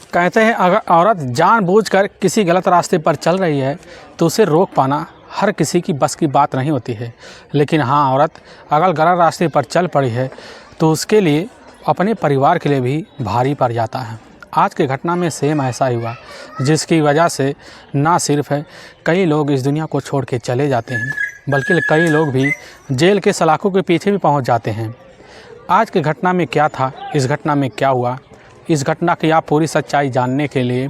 कहते हैं अगर औरत जानबूझकर किसी गलत रास्ते पर चल रही है तो उसे रोक पाना हर किसी की बस की बात नहीं होती है। लेकिन हाँ, औरत अगर गलत रास्ते पर चल पड़ी है तो उसके लिए अपने परिवार के लिए भी भारी पड़ जाता है। आज की घटना में सेम ऐसा ही हुआ, जिसकी वजह से ना सिर्फ है कई लोग इस दुनिया को छोड़ के चले जाते हैं, बल्कि कई लोग भी जेल के सलाखों के पीछे भी पहुंच जाते हैं। आज की घटना में क्या था, इस घटना में क्या हुआ, इस घटना की आप पूरी सच्चाई जानने के लिए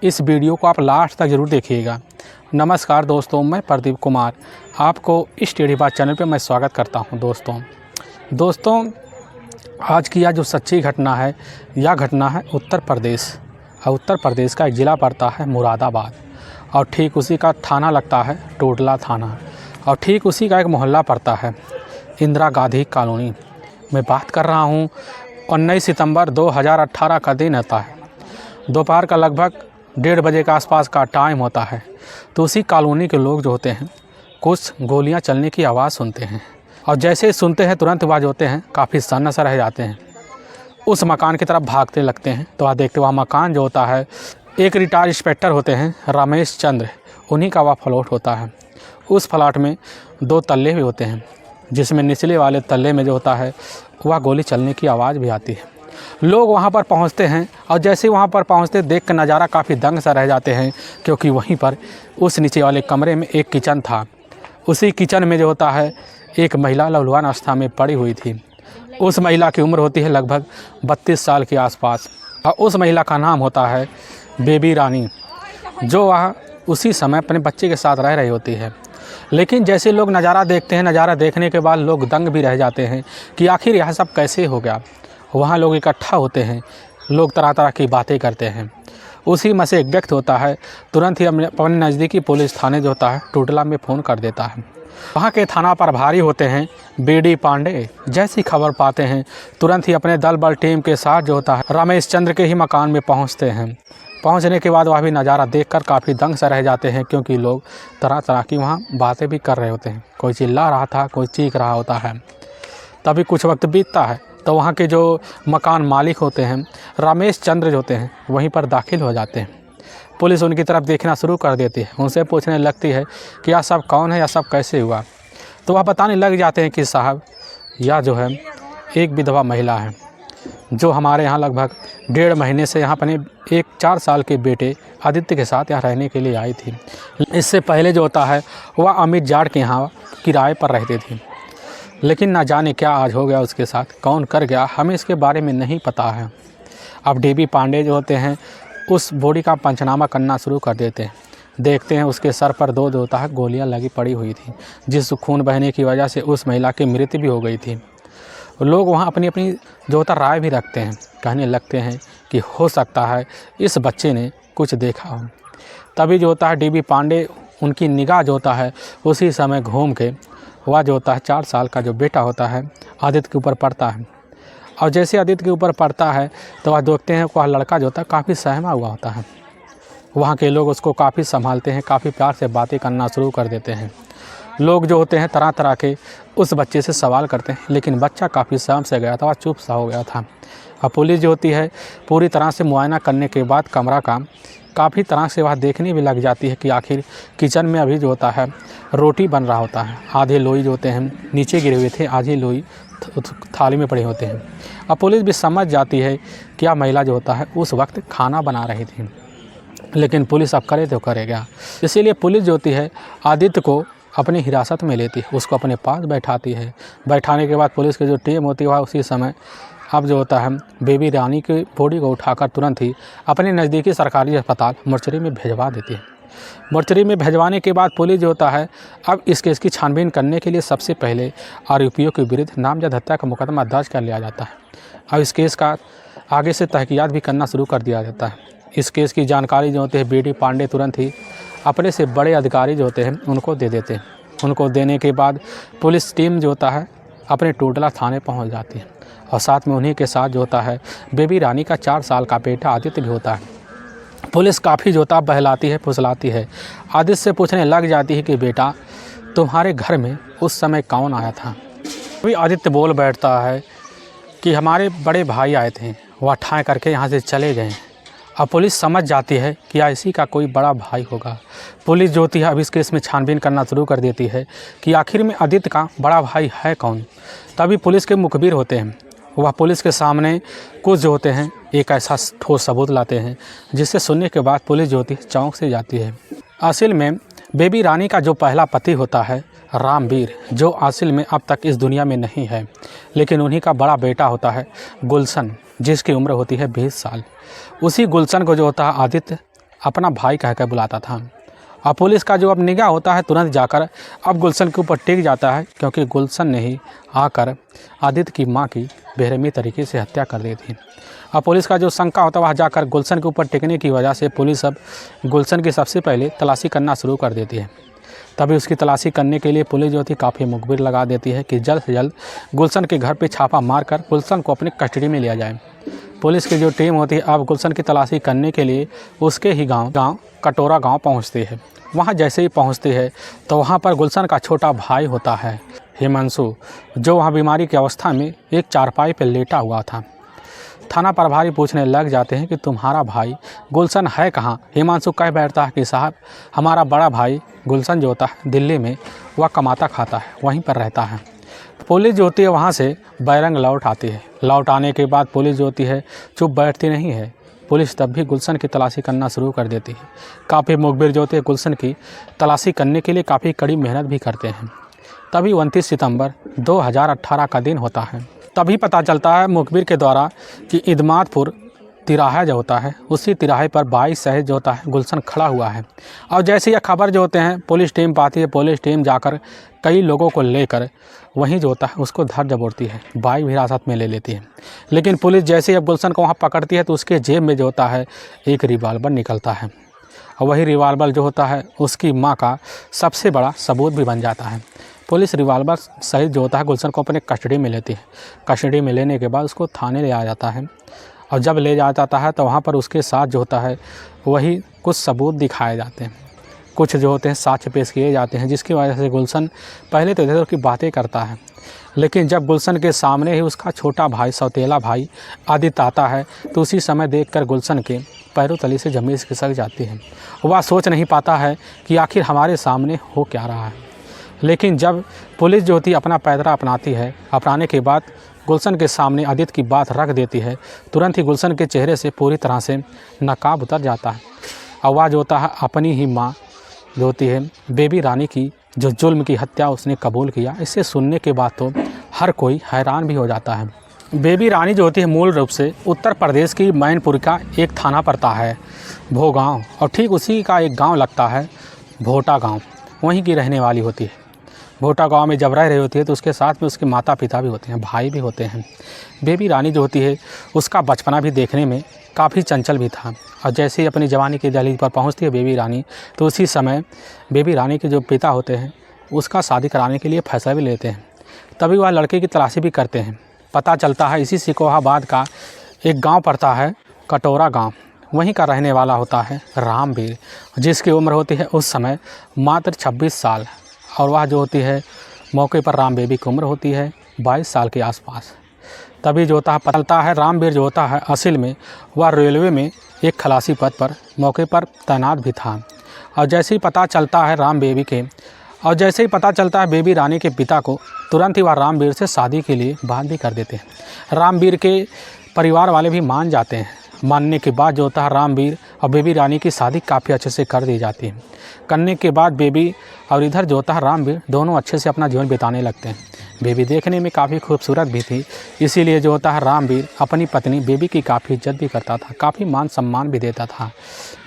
इस वीडियो को आप लास्ट तक ज़रूर देखिएगा। नमस्कार दोस्तों, मैं प्रदीप कुमार आपको इस टेढ़ी बात चैनल पे मैं स्वागत करता हूं। दोस्तों आज की यह जो सच्ची घटना है, यह घटना है उत्तर प्रदेश और उत्तर प्रदेश का एक ज़िला पड़ता है मुरादाबाद और ठीक उसी का थाना लगता है टोडला थाना और ठीक उसी का एक मोहल्ला पड़ता है इंदिरा गांधी कॉलोनी। मैं बात कर रहा हूँ 19 सितंबर 2018 का दिन होता है। दोपहर का लगभग 1:30 बजे के आसपास का टाइम होता है। तो उसी कॉलोनी के लोग जो होते हैं कुछ गोलियां चलने की आवाज़ सुनते हैं और जैसे ही सुनते हैं तुरंत वह जो होते हैं काफ़ी सन्न सा रह जाते हैं, उस मकान की तरफ भागते लगते हैं। तो वह देखते वह मकान जो होता है एक रिटायर्ड इंस्पेक्टर होते हैं रमेश चंद्र, उन्हीं का वह फ्लैट होता है। उस फ्लैट में 2 तल्ले भी होते हैं, जिसमें निचले वाले तल्ले में जो होता है वह गोली चलने की आवाज़ भी आती है। लोग वहां पर पहुंचते हैं और जैसे ही वहां पर पहुंचते देख कर नज़ारा काफ़ी दंग सा रह जाते हैं, क्योंकि वहीं पर उस नीचे वाले कमरे में एक किचन था। उसी किचन में जो होता है एक महिला लहूलुहान अवस्था में पड़ी हुई थी। उस महिला की उम्र होती है लगभग 32 साल के आसपास और उस महिला का नाम होता है बेबी रानी, जो वह उसी समय अपने बच्चे के साथ रह रही होती है। लेकिन जैसे लोग नज़ारा देखते हैं, नज़ारा देखने के बाद लोग दंग भी रह जाते हैं कि आखिर यह सब कैसे हो गया। वहाँ लोग इकट्ठा होते हैं, लोग तरह तरह की बातें करते हैं। उसी में से एक व्यक्ति होता है तुरंत ही अपने नज़दीकी पुलिस थाने जो होता है टोडला में फ़ोन कर देता है। वहाँ के थाना प्रभारी होते हैं बीडी पांडे। जैसी खबर पाते हैं तुरंत ही अपने दल बल टीम के साथ जो होता है रमेश चंद्र के ही मकान में पहुँचते हैं। पहुंचने के बाद वह भी नज़ारा देखकर काफ़ी दंग से रह जाते हैं, क्योंकि लोग तरह तरह की वहाँ बातें भी कर रहे होते हैं। कोई चिल्ला रहा था, कोई चीख रहा होता है। तभी कुछ वक्त बीतता है तो वहाँ के जो मकान मालिक होते हैं रमेश चंद्र जो होते हैं वहीं पर दाखिल हो जाते हैं। पुलिस उनकी तरफ देखना शुरू कर देती है, उनसे पूछने लगती है कि यह सब कौन है, यह सब कैसे हुआ। तो वह बताने लग जाते हैं कि साहब यह जो है एक विधवा महिला है, जो हमारे यहाँ लगभग 1.5 महीने से यहाँ अपने 4 साल के बेटे आदित्य के साथ यहाँ रहने के लिए आई थी। इससे पहले जो होता है वह अमित जाट के यहाँ किराए पर रहती थी। लेकिन ना जाने क्या आज हो गया उसके साथ, कौन कर गया, हमें इसके बारे में नहीं पता है। अब डीबी पांडे जो होते हैं उस बॉडी का पंचनामा करना शुरू कर देते हैं। देखते हैं उसके सर पर 2 जो होता है गोलियाँ लगी पड़ी हुई थी, जिस खून बहने की वजह से उस महिला की मृत्यु भी हो गई थी। लोग वहाँ अपनी अपनी जो होता राय भी रखते हैं, कहने लगते हैं कि हो सकता है इस बच्चे ने कुछ देखा हो। तभी जो होता है डीबी पांडे उनकी निगाह जो होता है उसी समय घूम के वह जो होता है 4 साल का जो बेटा होता है आदित्य के ऊपर पड़ता है। और जैसे आदित्य के ऊपर पड़ता है तो वह देखते हैं वह लड़का जो होता है काफ़ी सहमा हुआ होता है। वहाँ के लोग उसको काफ़ी संभालते हैं, काफ़ी प्यार से बातें करना शुरू कर देते हैं। लोग जो होते हैं तरह तरह के उस बच्चे से सवाल करते हैं, लेकिन बच्चा काफ़ी सहम से गया था, वह चुप सा हो गया था। और पुलिस जो होती है पूरी तरह से मुआयना करने के बाद कमरा का काफ़ी तरह से वह देखने भी लग जाती है कि आखिर किचन में अभी जो होता है रोटी बन रहा होता है। आधे लोई जो होते हैं नीचे गिरे हुए थे, आधे लोई थाली में पड़े होते हैं। अब पुलिस भी समझ जाती है कि यह महिला जो होता है उस वक्त खाना बना रही थी। लेकिन पुलिस अब करे तो करेगा, इसीलिए पुलिस जो होती है आदित्य को अपनी हिरासत में लेती है, उसको अपने पास बैठाती है। बैठाने के बाद पुलिस की जो टीम होती है वह उसी समय अब जो होता है बेबी रानी की बॉडी को उठाकर तुरंत ही अपने नज़दीकी सरकारी अस्पताल मोर्चरी में भिजवा देती है। मोर्चरी में भिजवाने के बाद पुलिस जो होता है अब इस केस की छानबीन करने के लिए सबसे पहले आरोपियों के विरुद्ध नामजद हत्या का मुकदमा दर्ज कर लिया जाता है। अब इस केस का आगे से तहकीकात भी करना शुरू कर दिया जाता है। इस केस की जानकारी जो होती है बीडी पांडे तुरंत ही अपने से बड़े अधिकारी जो होते हैं उनको दे देते हैं। उनको देने के बाद पुलिस टीम जो होता है अपने टोडला थाने पहुंच जाती है और साथ में उन्हीं के साथ जो होता है बेबी रानी का 4 साल का बेटा आदित्य भी होता है। पुलिस काफ़ी जो होता है बहलाती है, फुसलाती है। आदित्य से पूछने लग जाती है कि बेटा तुम्हारे घर में उस समय कौन आया था। अभी आदित्य बोल बैठता है कि हमारे बड़े भाई आए थे, वह ठाए करके यहाँ से चले गए अब पुलिस समझ जाती है कि इसी का कोई बड़ा भाई होगा। पुलिस जो होती है अब इस केस में छानबीन करना शुरू कर देती है कि आखिर में आदित्य का बड़ा भाई है कौन। तभी पुलिस के मुखबिर होते हैं, वह पुलिस के सामने कुछ जो होते हैं एक ऐसा ठोस सबूत लाते हैं जिससे सुनने के बाद पुलिस जो होती है चौंक से जाती है। असल में बेबी रानी का जो पहला पति होता है रामवीर, जो असल में अब तक इस दुनिया में नहीं है, लेकिन उन्हीं का बड़ा बेटा होता है गुलशन, जिसकी उम्र होती है 20 साल। उसी गुलशन को जो होता है आदित्य अपना भाई कहकर बुलाता था। अब पुलिस का जो अब निगाह होता है तुरंत जाकर अब गुलशन के ऊपर टिक जाता है, क्योंकि गुलशन ने ही आकर आदित्य की मां की बेरहमी तरीके से हत्या कर दी थी। अब पुलिस का जो शंका होता है वह जाकर गुलशन के ऊपर टिकने की वजह से पुलिस अब गुलशन की सबसे पहले तलाशी करना शुरू कर देती है। तभी उसकी तलाशी करने के लिए पुलिस जो थी काफ़ी मुखबिर लगा देती है कि जल्द से जल्द गुलशन के घर पर छापा मारकर गुलशन को अपनी कस्टडी में लिया जाए। पुलिस की जो टीम होती है अब गुलशन की तलाशी करने के लिए उसके ही गांव कटोरा गांव पहुंचती है। वहां जैसे ही पहुंचती है तो वहां पर गुलशन का छोटा भाई होता है हिमांशु, जो वहां बीमारी की अवस्था में एक चारपाई पर लेटा हुआ था। थाना प्रभारी पूछने लग जाते हैं कि तुम्हारा भाई गुलशन है कहाँ। हिमांशु कह बैठता है कि साहब हमारा बड़ा भाई गुलशन जो होता है दिल्ली में वह कमाता खाता है, वहीं पर रहता है। पुलिस जो होती है वहाँ से बैरंग लौट आती है। लौट आने के बाद पुलिस जो होती है चुप बैठती नहीं है। पुलिस तब भी गुलशन की तलाशी करना शुरू कर देती है। काफ़ी मुखबिर जो होते हैं गुलशन की तलाशी करने के लिए काफ़ी कड़ी मेहनत भी करते हैं। तभी 29 सितंबर 2018 का दिन होता है। तभी पता चलता है मुखबिर के द्वारा कि इदमातपुर तिराहा जो होता है उसी तिराहे पर 22 सहित जो होता है गुलशन खड़ा हुआ है। और जैसे यह खबर जो होते हैं पुलिस टीम पाती है, पुलिस टीम जाकर कई लोगों को लेकर वहीं जो होता है उसको धर जबोरती है, बाइक भी हिरासत में ले लेती है। लेकिन पुलिस जैसे ही अब गुलशन को वहाँ पकड़ती है तो उसके जेब में जो होता है एक रिवाल्वर निकलता है, और वही रिवाल्वर जो होता है उसकी माँ का सबसे बड़ा सबूत भी बन जाता है। पुलिस रिवाल्वर सहित जो होता है गुलशन को अपने कस्टडी में लेती है। कस्टडी में लेने के बाद उसको थाने ले आ जाता है, और जब ले जाया जाता है तो वहाँ पर उसके साथ जो होता है वही कुछ सबूत दिखाए जाते हैं, कुछ जो होते हैं साक्ष्य पेश किए जाते हैं, जिसकी वजह से गुलशन पहले तो इधर की बातें करता है। लेकिन जब गुलशन के सामने ही उसका छोटा भाई सौतेला भाई आदित्य आता है तो उसी समय देखकर गुलशन के पैरों तले से ज़मीन खिसक जाती है। वह सोच नहीं पाता है कि आखिर हमारे सामने हो क्या रहा है। लेकिन जब पुलिस जो होती अपना पैदरा अपनाती है, अपनाने के बाद गुलशन के सामने आदित्य की बात रख देती है, तुरंत ही गुलशन के चेहरे से पूरी तरह से नकाब उतर जाता है। आवाज़ होता है अपनी ही माँ जो होती है बेबी रानी की जो जुल्म की हत्या उसने कबूल किया। इसे सुनने के बाद तो हर कोई हैरान भी हो जाता है। बेबी रानी जो होती है मूल रूप से उत्तर प्रदेश की मैनपुर का एक थाना पड़ता है भोगांव, और ठीक उसी का एक गांव लगता है भोटा गांव, वहीं की रहने वाली होती है। भोटा गांव में जब रह रही होती है तो उसके साथ में उसके माता पिता भी होते हैं, भाई भी होते हैं। बेबी रानी जो होती है उसका बचपना भी देखने में काफ़ी चंचल भी था, और जैसे ही अपनी जवानी की दहलीज पर पहुंचती है बेबी रानी तो उसी समय बेबी रानी के जो पिता होते हैं उसका शादी कराने के लिए फैसला भी लेते हैं। तभी वह लड़के की तलाशी भी करते हैं। पता चलता है इसी सिकोहाबाद का एक गाँव पड़ता है कटोरा गाँव, वहीं का रहने वाला होता है रामवीर, जिसकी उम्र होती है उस समय मात्र 26 साल, और वह जो होती है मौके पर राम बेबी की उम्र होती है 22 साल के आसपास। तभी जो होता है पता चलता है रामवीर जो होता है असल में वह रेलवे में एक खलासी पद पर मौके पर तैनात भी था। और जैसे ही पता चलता है पता चलता है बेबी रानी के पिता को, तुरंत ही वह रामवीर से शादी के लिए बात भी कर देते हैं। रामवीर के परिवार वाले भी मान जाते हैं। मानने के बाद जो होता है रामवीर और बेबी रानी की शादी काफ़ी अच्छे से कर दी जाती है। करने के बाद बेबी और इधर जो होता है रामवीर दोनों अच्छे से अपना जीवन बिताने लगते हैं। बेबी देखने में काफ़ी खूबसूरत भी थी, इसीलिए जो होता है रामवीर अपनी पत्नी बेबी की काफ़ी इज्जत भी करता था, काफ़ी मान सम्मान भी देता था।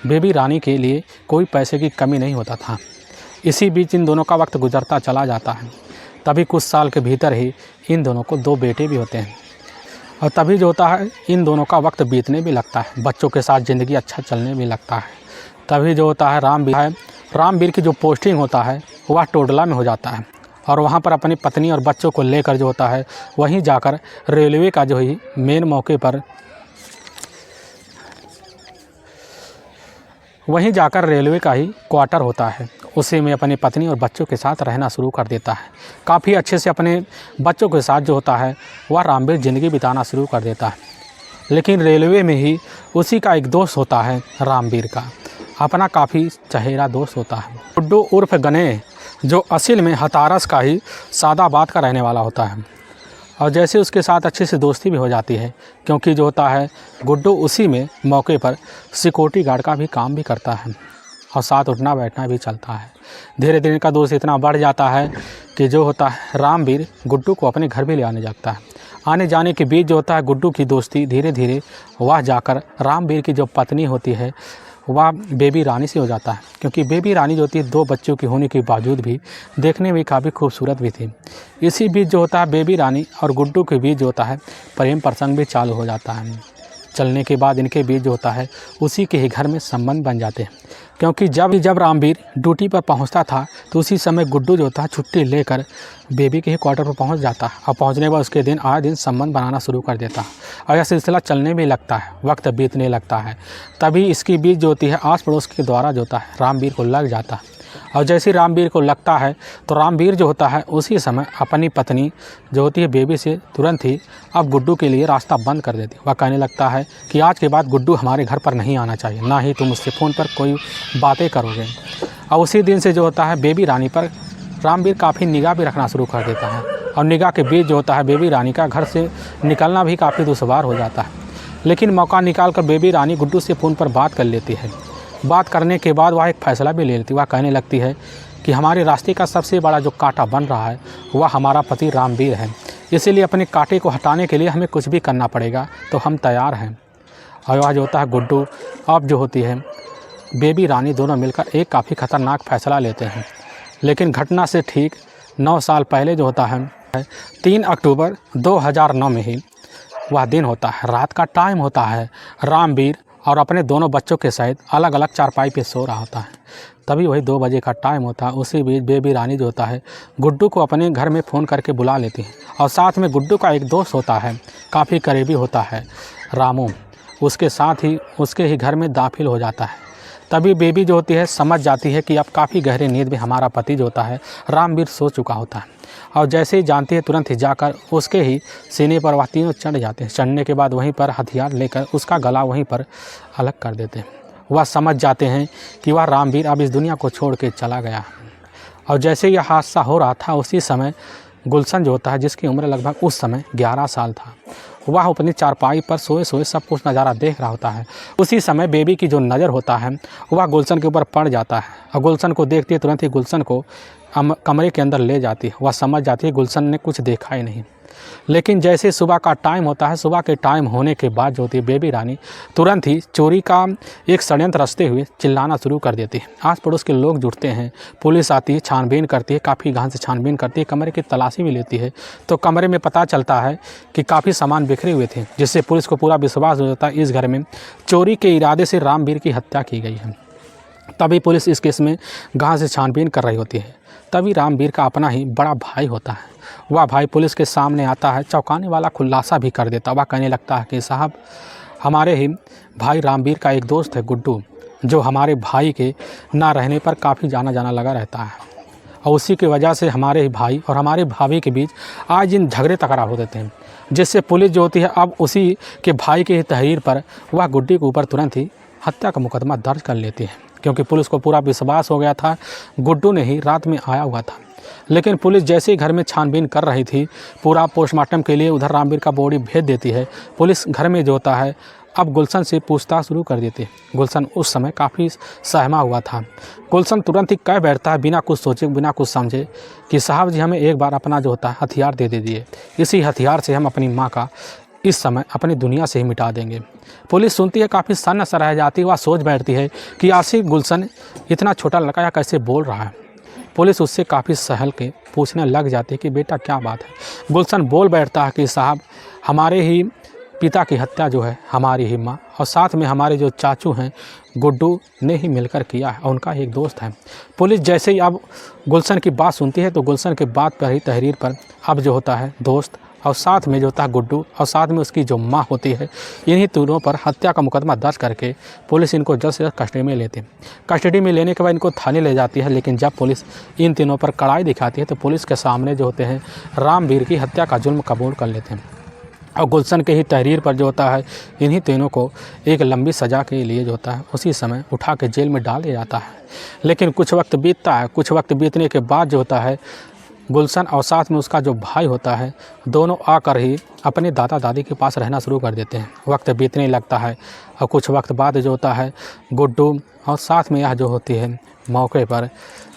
बेबी रानी के लिए कोई पैसे की कमी नहीं होता था। इसी बीच इन दोनों का वक्त गुजरता चला जाता है। तभी कुछ साल के भीतर ही इन दोनों को 2 बेटे भी होते हैं, और तभी जो होता है इन दोनों का वक्त बीतने भी लगता है, बच्चों के साथ ज़िंदगी अच्छा चलने भी लगता है। तभी जो होता है रामवीर की जो पोस्टिंग होता है वह टोडला में हो जाता है, और वहाँ पर अपनी पत्नी और बच्चों को लेकर जो होता है वहीं जाकर रेलवे का जो ही मेन मौके पर वहीं जाकर रेलवे का ही क्वार्टर होता है, उसी में अपनी पत्नी और बच्चों के साथ रहना शुरू कर देता है। काफ़ी अच्छे से अपने बच्चों के साथ जो होता है वह रामवीर ज़िंदगी बिताना शुरू कर देता है। लेकिन रेलवे में ही उसी का एक दोस्त होता है रामवीर का, अपना काफ़ी चहेरा दोस्त होता है गुड्डू उर्फ गने, जो असल में हतारस का ही सादाबाद का रहने वाला होता है। और जैसे उसके साथ अच्छे से दोस्ती भी हो जाती है, क्योंकि जो होता है गुड्डू उसी में मौके पर सिक्योरिटी गार्ड का भी काम भी करता है और साथ उठना बैठना भी चलता है। धीरे धीरे इनका दोस्त इतना बढ़ जाता है कि जो होता है रामवीर गुड्डू को अपने घर भी ले आने जाता है। आने जाने के बीच जो होता है गुड्डू की दोस्ती धीरे धीरे वह जाकर रामवीर की जो पत्नी होती है वह बेबी रानी से हो जाता है, क्योंकि बेबी रानी जो होती है 2 बच्चों की होने के बावजूद भी देखने में काफ़ी खूबसूरत भी थी। इसी बीच जो होता है बेबी रानी और गुड्डू के बीच जो होता है प्रेम प्रसंग भी चालू हो जाता है। चलने के बाद इनके बीच जो होता है उसी के ही घर में संबंध बन जाते हैं, क्योंकि जब रामवीर ड्यूटी पर पहुंचता था तो उसी समय गुड्डू जो होता है छुट्टी लेकर बेबी के ही क्वार्टर पर पहुंच जाता है और पहुंचने के बाद उसके दिन आए दिन संबंध बनाना शुरू कर देता है और यह सिलसिला चलने भी लगता है, वक्त बीतने लगता है। तभी इसकी बीच जो होती है आस पड़ोस के द्वारा जो होता है रामवीर को लग जाता है और जैसे रामवीर को लगता है तो रामवीर जो होता है उसी समय अपनी पत्नी जो होती है बेबी से तुरंत ही अब गुड्डू के लिए रास्ता बंद कर देती है। वह कहने लगता है कि आज के बाद गुड्डू हमारे घर पर नहीं आना चाहिए, ना ही तुम उससे फ़ोन पर कोई बातें करोगे। और उसी दिन से जो होता है बेबी रानी पर रामवीर काफ़ी निगाह भी रखना शुरू कर देता है और निगाह के बीच जो होता है बेबी रानी का घर से निकलना भी काफ़ी दुश्वार हो जाता है। लेकिन मौका निकाल कर बेबी रानी गुड्डू से फ़ोन पर बात कर लेती है। बात करने के बाद वह एक फ़ैसला भी ले लेती है। वह कहने लगती है कि हमारे रास्ते का सबसे बड़ा जो कांटा बन रहा है वह हमारा पति रामवीर है, इसीलिए अपने कांटे को हटाने के लिए हमें कुछ भी करना पड़ेगा, तो हम तैयार हैं। और वह जो होता है गुड्डू अब जो होती है बेबी रानी दोनों मिलकर एक काफ़ी ख़तरनाक फ़ैसला लेते हैं। लेकिन घटना से ठीक 9 साल पहले जो होता है 3 अक्टूबर 2009 में ही वह दिन होता है, रात का टाइम होता है। रामवीर और अपने दोनों बच्चों के सहित अलग अलग चारपाई पे सो रहा होता है। तभी वही 2 बजे का टाइम होता है। उसी बीच बेबी रानी जो होता है गुड्डू को अपने घर में फ़ोन करके बुला लेती है और साथ में गुड्डू का एक दोस्त होता है, काफ़ी करीबी होता है रामू, उसके साथ ही उसके ही घर में दाखिल हो जाता है। तभी बेबी जो होती है समझ जाती है कि अब काफ़ी गहरी नींद में हमारा पति जो होता है रामवीर सो चुका होता है और जैसे ही जानती है तुरंत ही जाकर उसके ही सीने पर वह तीनों चढ़ जाते हैं। चढ़ने के बाद वहीं पर हथियार लेकर उसका गला वहीं पर अलग कर देते हैं। वह समझ जाते हैं कि वह रामवीर अब इस दुनिया को छोड़ के चला गया। और जैसे यह हादसा हो रहा था उसी समय गुलशन जो होता है जिसकी उम्र लगभग उस समय 11 साल था, वह अपनी चारपाई पर सोए सोए सब कुछ नज़ारा देख रहा होता है। उसी समय बेबी की जो नज़र होता है वह गुलशन के ऊपर पड़ जाता है और गुलशन को देखती है तुरंत ही गुलशन को कमरे के अंदर ले जाती है। वह समझ जाती है गुलशन ने कुछ देखा ही नहीं। लेकिन जैसे सुबह का टाइम होता है, सुबह के टाइम होने के बाद जो होती है बेबी रानी तुरंत ही चोरी का एक षड्यंत्र रचते हुए चिल्लाना शुरू कर देती है। आस पड़ोस के लोग जुटते हैं, पुलिस आती है, छानबीन करती है, काफ़ी गहन से छानबीन करती है, कमरे की तलाशी भी लेती है। तो कमरे में पता चलता है कि काफ़ी सामान बिखरे हुए थे, जिससे पुलिस को पूरा विश्वास हो जाता है इस घर में चोरी के इरादे से रामवीर की हत्या की गई है। तभी पुलिस इस केस में गहन से छानबीन कर रही होती है। तभी रामवीर का अपना ही बड़ा भाई होता है, वह भाई पुलिस के सामने आता है, चौंकाने वाला खुलासा भी कर देता। वह कहने लगता है कि साहब हमारे ही भाई रामवीर का एक दोस्त है गुड्डू, जो हमारे भाई के ना रहने पर काफ़ी जाना लगा रहता है और उसी की वजह से हमारे ही भाई और हमारे भाभी के बीच आज इन झगड़े तकरार हो देते हैं, जिससे पुलिस जो होती है अब उसी के भाई के तहरीर पर वह गुड्डी के ऊपर तुरंत ही हत्या का मुकदमा दर्ज कर लेती है, क्योंकि पुलिस को पूरा विश्वास हो गया था गुड्डू ने ही रात में आया हुआ था। लेकिन पुलिस जैसे ही घर में छानबीन कर रही थी, पूरा पोस्टमार्टम के लिए उधर रामवीर का बॉडी भेज देती है। पुलिस घर में जो होता है अब गुलशन से पूछताछ शुरू कर देती है। गुलशन उस समय काफ़ी सहमा हुआ था। गुलशन तुरंत ही कह बैठता है बिना कुछ सोचे बिना कुछ समझे कि साहब जी हमें एक बार अपना जो होता है हथियार दे दीजिए, इसी हथियार से हम अपनी माँ का इस समय अपनी दुनिया से ही मिटा देंगे। पुलिस सुनती है, काफ़ी सन्न सा रह जाती है। वह सोच बैठती है कि आखिर गुलशन इतना छोटा लड़का या कैसे बोल रहा है। पुलिस उससे काफ़ी सहल के पूछने लग जाती है कि बेटा क्या बात है। गुलशन बोल बैठता है कि साहब हमारे ही पिता की हत्या जो है हमारी ही माँ और साथ में हमारे जो चाचू हैं गुड्डू ने ही मिलकर किया है और उनका एक दोस्त है। पुलिस जैसे ही अब गुलशन की बात सुनती है तो गुलशन के बात पर ही तहरीर पर अब जो होता है दोस्त और साथ में जो होता है गुड्डू और साथ में उसकी जो माँ होती है, इन्हीं तीनों पर हत्या का मुकदमा दर्ज करके पुलिस इनको जल्द से जल्द कस्टडी में लेती है। कस्टडी में लेने के बाद इनको थाने ले जाती है। लेकिन जब पुलिस इन तीनों पर कड़ाई दिखाती है तो पुलिस के सामने जो होते हैं रामवीर की हत्या का जुल्म कबूल कर लेते हैं। और गुलशन के ही तहरीर पर जो होता है इन्हीं तीनों को एक लंबी सज़ा के लिए जो होता है उसी समय उठा के जेल में डाल दिया जाता है। लेकिन कुछ वक्त बीतता है, कुछ वक्त बीतने के बाद जो होता है गुलशन और साथ में उसका जो भाई होता है दोनों आकर ही अपने दादा दादी के पास रहना शुरू कर देते हैं। वक्त बीतने लगता है और कुछ वक्त बाद जो होता है गुड्डू और साथ में यह जो होती है मौके पर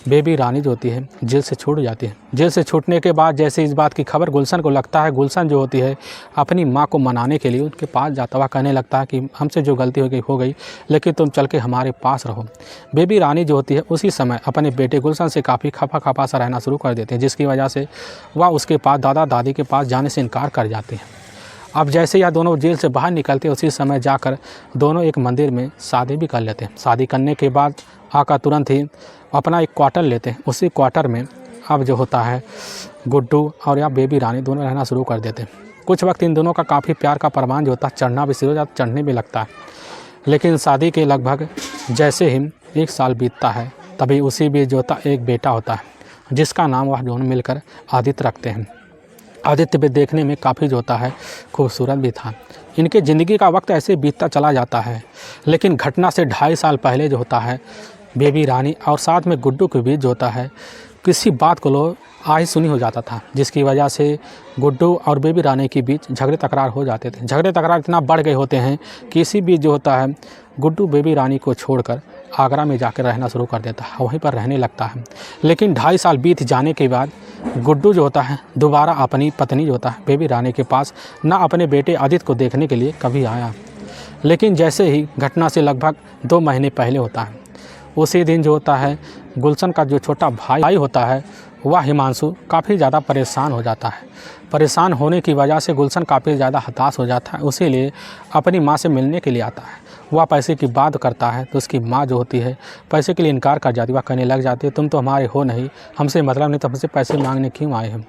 बेबी रानी जो होती है जेल से छूट जाती है। जेल से छूटने के बाद जैसे इस बात की खबर गुलशन को लगता है, गुलशन जो होती है अपनी माँ को मनाने के लिए उनके पास जाता हुआ कहने लगता है कि हमसे जो गलती हो गई लेकिन तुम चल के हमारे पास रहो। बेबी रानी जो होती है उसी समय अपने बेटे गुलशन से काफ़ी खफा सा रहना शुरू कर देते हैं, जिसकी वजह से वह उसके पास दादा दादी के पास जाने से इनकार कर जाते हैं। अब जैसे यह दोनों जेल से बाहर निकलते उसी समय जाकर दोनों एक मंदिर में शादी भी कर लेते हैं। शादी करने के बाद आकर तुरंत ही अपना एक क्वार्टर लेते हैं। उसी क्वार्टर में अब जो होता है गुड्डू और या बेबी रानी दोनों रहना शुरू कर देते हैं। कुछ वक्त इन दोनों का काफ़ी प्यार का परवान जो होता है चढ़ना भी शुरू हो जाता, चढ़ने भी लगता है। लेकिन शादी के लगभग जैसे ही 1 साल बीतता है तभी उसी बीच जो होता एक बेटा होता है जिसका नाम वह दोनों मिलकर आदित्य रखते हैं। आदित्य भी देखने में काफ़ी जो होता है खूबसूरत भी था। इनके ज़िंदगी का वक्त ऐसे बीतता चला जाता है। लेकिन घटना से 2.5 साल पहले जो होता है बेबी रानी और साथ में गुड्डू के बीच जो होता है किसी बात को लोग आही सुनी हो जाता था, जिसकी वजह से गुड्डू और बेबी रानी के बीच झगड़े तकरार हो जाते थे। झगड़े तकरार इतना बढ़ गए होते हैं कि इसी बीच जो होता है गुड्डू बेबी रानी को छोड़कर आगरा में जाकर रहना शुरू कर देता है, वहीं पर रहने लगता है। लेकिन 2.5 साल बीत जाने के बाद गुड्डू जो होता है दोबारा अपनी पत्नी जो होता है बेबी रानी के पास ना अपने बेटे आदित्य को देखने के लिए कभी आया। लेकिन जैसे ही घटना से लगभग 2 महीने पहले होता है उसी दिन जो होता है गुलशन का जो छोटा भाई होता है वह हिमांशु काफ़ी ज़्यादा परेशान हो जाता है। परेशान होने की वजह से गुलशन काफ़ी ज़्यादा हताश हो जाता है, उसीलिए अपनी माँ से मिलने के लिए आता है। वह पैसे की बात करता है तो उसकी माँ जो होती है पैसे के लिए इनकार कर जाती है। वह कहने लग जाती है तुम तो हमारे हो नहीं, हमसे मतलब नहीं, तो हमसे पैसे मांगने क्यों आए हैं।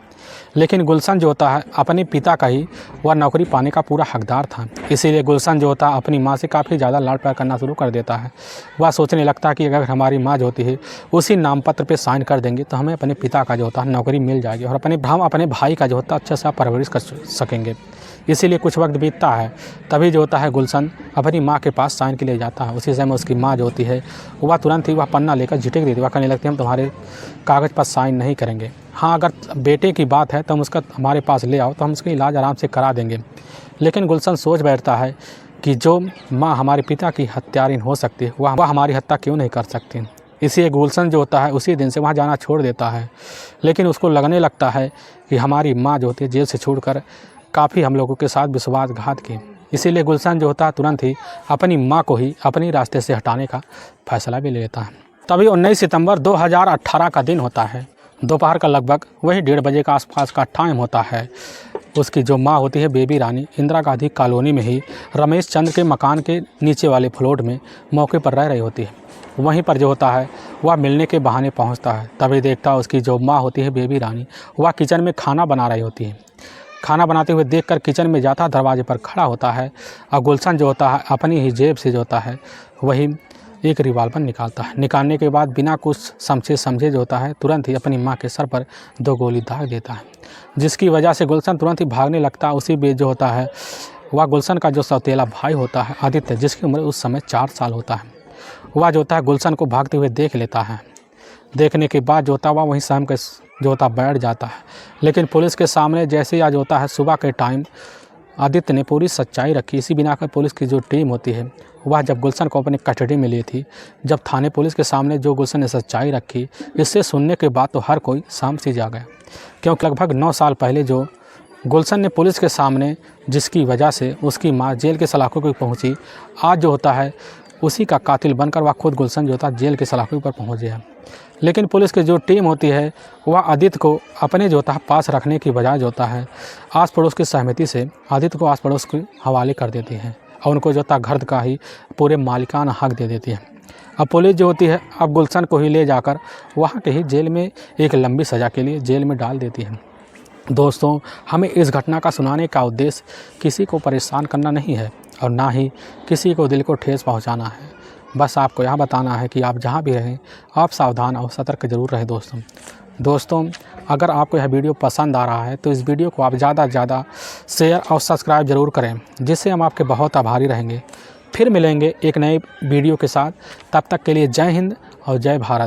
लेकिन गुलशन जो होता है अपने पिता का ही वह नौकरी पाने का पूरा हकदार था, इसीलिए गुलशन जो होता है अपनी माँ से काफ़ी ज़्यादा लाड प्यार करना शुरू कर देता है। वह सोचने लगता है कि अगर हमारी माँ जो होती है उसी नामपत्र पे साइन कर देंगे तो हमें अपने पिता का जो होता है नौकरी मिल जाएगी और हम अपने भाई का जो होता है अच्छे से परवरिश कर सकेंगे। इसीलिए कुछ वक्त बीतता है तभी जो होता है गुलशन अपनी माँ के पास साइन के लिए जाता है। उसी समय उसकी माँ जो होती है वह तुरंत ही वह पन्ना लेकर झिटक देती है। वह कहने लगती है हम तुम्हारे कागज़ पर साइन नहीं करेंगे, हाँ अगर बेटे की बात है तो हम उसका हमारे पास ले आओ तो हम उसका इलाज आराम से करा देंगे। लेकिन गुलशन सोच बैठता है कि जो माँ हमारे पिता की हत्यारिन हो सकती है वह हमारी हत्या क्यों नहीं कर सकती। इसी गुलशन जो होता है उसी दिन से वहाँ जाना छोड़ देता है। लेकिन उसको लगने लगता है कि हमारी माँ जो होती है जेल से छूटकर काफ़ी हम लोगों के साथ विश्वासघात की, इसीलिए गुलशन जो होता है तुरंत ही अपनी माँ को ही अपने रास्ते से हटाने का फैसला भी ले लेता है। तभी 19 सितंबर 2018 का दिन होता है। दोपहर का लगभग वही 1:30 बजे का आसपास का टाइम होता है। उसकी जो माँ होती है बेबी रानी इंदिरा गांधी कॉलोनी में ही रमेश चंद्र के मकान के नीचे वाले फ्लोर में मौके पर रह रही होती है। वहीं पर जो होता है वह मिलने के बहाने पहुंचता है। तभी देखता है उसकी जो माँ होती है बेबी रानी वह किचन में खाना बना रही होती है। खाना बनाते हुए देखकर किचन में जाता दरवाजे पर खड़ा होता है और गुलशन जो होता है अपनी ही जेब से जो होता है वही एक रिवॉल्वर निकालता है। निकालने के बाद बिना कुछ समझे जो होता है तुरंत ही अपनी माँ के सर पर 2 गोली दाग देता है, जिसकी वजह से गुलशन तुरंत ही भागने लगता है। उसी बीच जो होता है वह गुलशन का जो सौतेला भाई होता है आदित्य, जिसकी उम्र उस समय 4 साल होता है, वह जो होता है गुलशन को भागते हुए देख लेता है। देखने के बाद जो होता है वह वहीं सहम के जो होता बैठ जाता है। लेकिन पुलिस के सामने जैसे ही आज होता है सुबह के टाइम आदित्य ने पूरी सच्चाई रखी। इसी बिना कर पुलिस की जो टीम होती है वह जब गुलशन को अपनी कस्टडी में ली थी, जब थाने पुलिस के सामने जो गुलशन ने सच्चाई रखी, इससे सुनने के बाद तो हर कोई शाम से जा गया। क्योंकि लगभग 9 साल पहले जो गुलशन ने पुलिस के सामने जिसकी वजह से उसकी माँ जेल के सलाखों पर पहुँची, आज जो होता है उसी का कातिल बनकर वह खुद गुलशन जो होता है जेल के सलाखों पर पहुँच गया। लेकिन पुलिस की जो टीम होती है वह आदित्य को अपने जो होता है पास रखने की बजाय जो होता है आस पड़ोस की सहमति से आदित्य को आस पड़ोस के हवाले कर देती है और उनको जो होता है घर का ही पूरे मालिकाना हक दे देती है। अब पुलिस जो होती है अब गुलशन को ही ले जाकर वहाँ के ही जेल में एक लंबी सज़ा के लिए जेल में डाल देती है। दोस्तों, हमें इस घटना का सुनाने का उद्देश्य किसी को परेशान करना नहीं है और ना ही किसी को दिल को ठेस पहुँचाना है। बस आपको यह बताना है कि आप जहाँ भी रहें आप सावधान और सतर्क ज़रूर रहें। दोस्तों अगर आपको यह वीडियो पसंद आ रहा है तो इस वीडियो को आप ज़्यादा से ज़्यादा शेयर और सब्सक्राइब ज़रूर करें, जिससे हम आपके बहुत आभारी रहेंगे। फिर मिलेंगे एक नए वीडियो के साथ, तब तक के लिए जय हिंद और जय भारत।